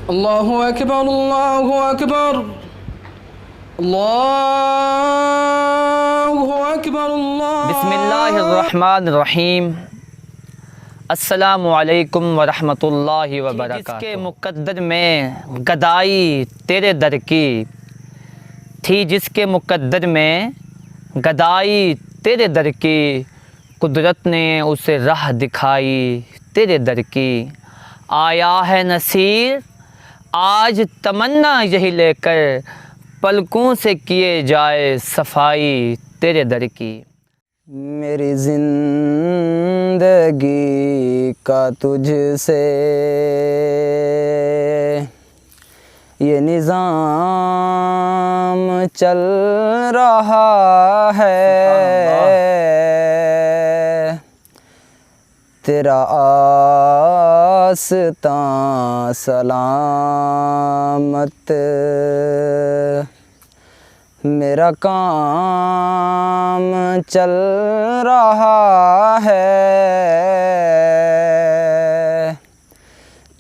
अल्लाहु अकबर अल्लाहु अकबर अल्लाहु अकबर अल्लाह। बिस्मिल्लाहिर्रहमानिर्रहीम। अस्सलामु अलैकुम वरहमतुल्लाहि वबरकातुहू। जिसके मुक़द्दर में गदाई तेरे दर की थी, जिसके मुक़द्दर में गदाई तेरे दर की, कुदरत ने उसे राह दिखाई तेरे दर की। आया है नसीर आज तमन्ना यही लेकर, पलकों से किए जाए सफाई तेरे दर की। मेरी ज़िंदगी का तुझसे ये निज़ाम चल रहा है, तेरा आस्तां सलामत, मेरा काम चल रहा है,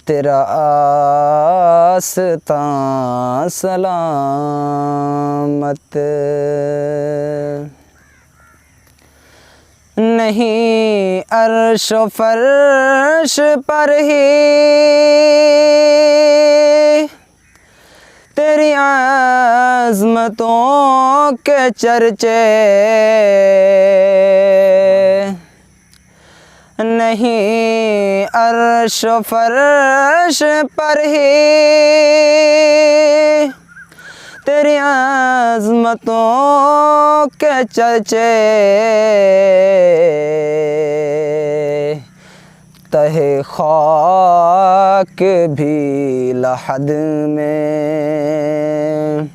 तेरा आस्तां सलामत। नहीं अर्श व फर्श पर ही तेरी अज़मतों के चर्चे, नहीं अर्श व फर्श पर ही तेरी अज़मतों के चर्चे, तहे खाक भी लहद में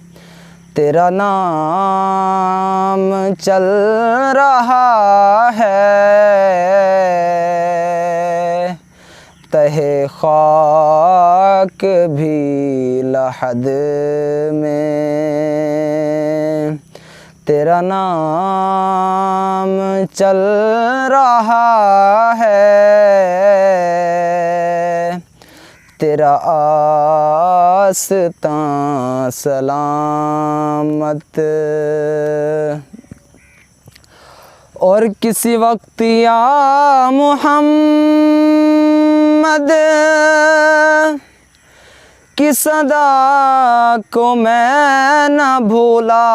तेरा नाम चल रहा है, तहे खाक भी लहद में तेरा नाम चल रहा है, तेरा आस्तां सलामत। और किसी वक्त या मुहम्मद की सदा को मैं न भूला,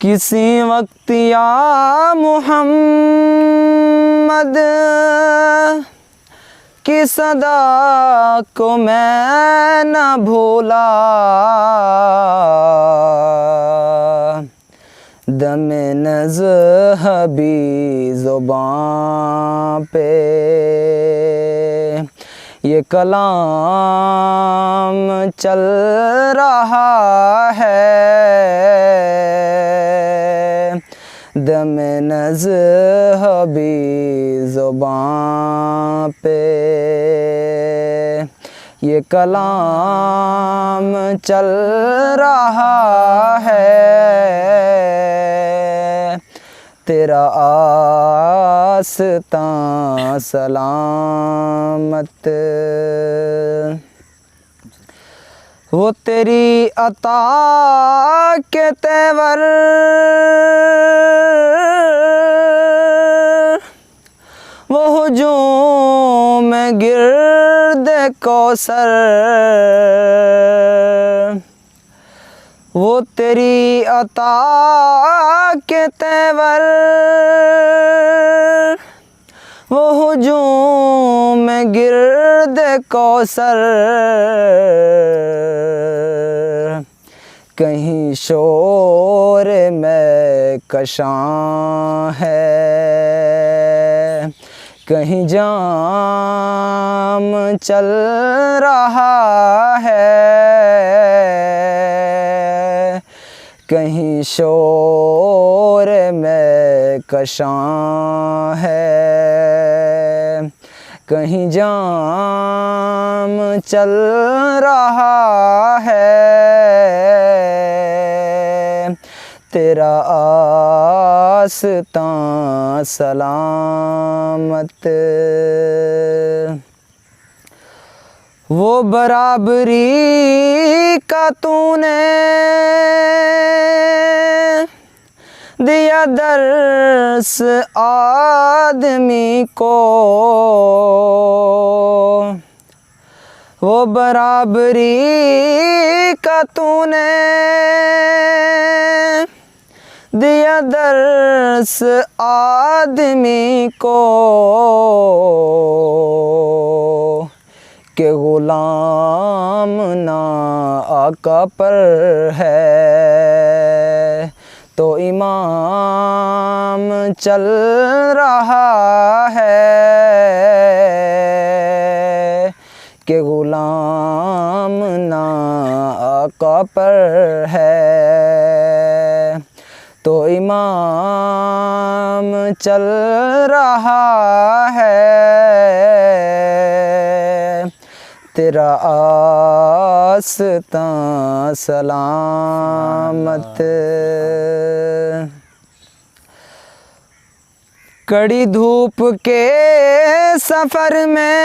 किसी वक्त या मुहम्मद की सदा को मैं न भूला, दमे नज़हबी ज़ुबान पे ये कलाम चल रहा है, दमे नज़हबी ज़ुबान पे ये कलाम चल रहा है, तेरा आस्तां सलामत। वो तेरी अता के तेवर वो हुजूम गिर्द कौसर, वो तेरी अता के तेवर वो हुजूम गिर्द कौसर, कहीं शोर में कशां है, कहीं जाम चल रहा है, कहीं शोर में कशां है, कहीं जाम चल रहा है, तेरा आस्तां सलामत। वो बराबरी का तूने दिया दर्स आदमी को, वो बराबरी का तूने दिया दर्स आदमी को, के ग़ुलाम ना आका पर है तो इमाम चल रहा है, के ग़ुलाम ना आका पर है तो इमाम चल रहा है। तेरा आस्तां सलामत। कड़ी धूप के सफ़र में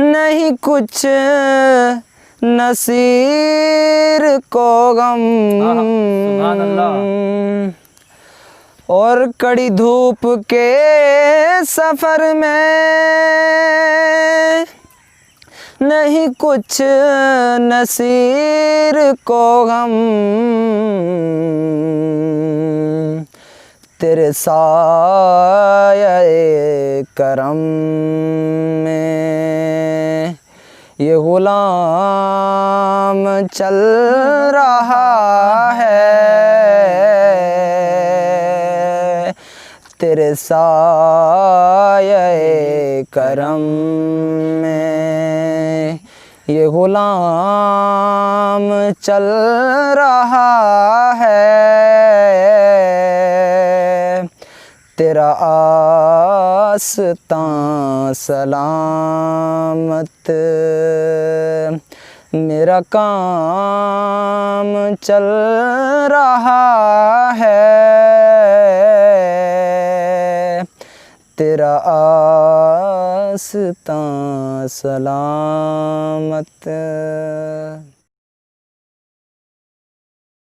नहीं कुछ नसीर को गम, सुभान अल्लाह। और कड़ी धूप के सफ़र में नहीं कुछ नसीर को गम, तेरे साये करम में ये ग़ुलाम चल रहा है, तेरे साये करम में ये ग़ुलाम चल रहा है। तेरा आस्तां सलामत। मेरा काम चल रहा है, तेरा आस्तां सलामत।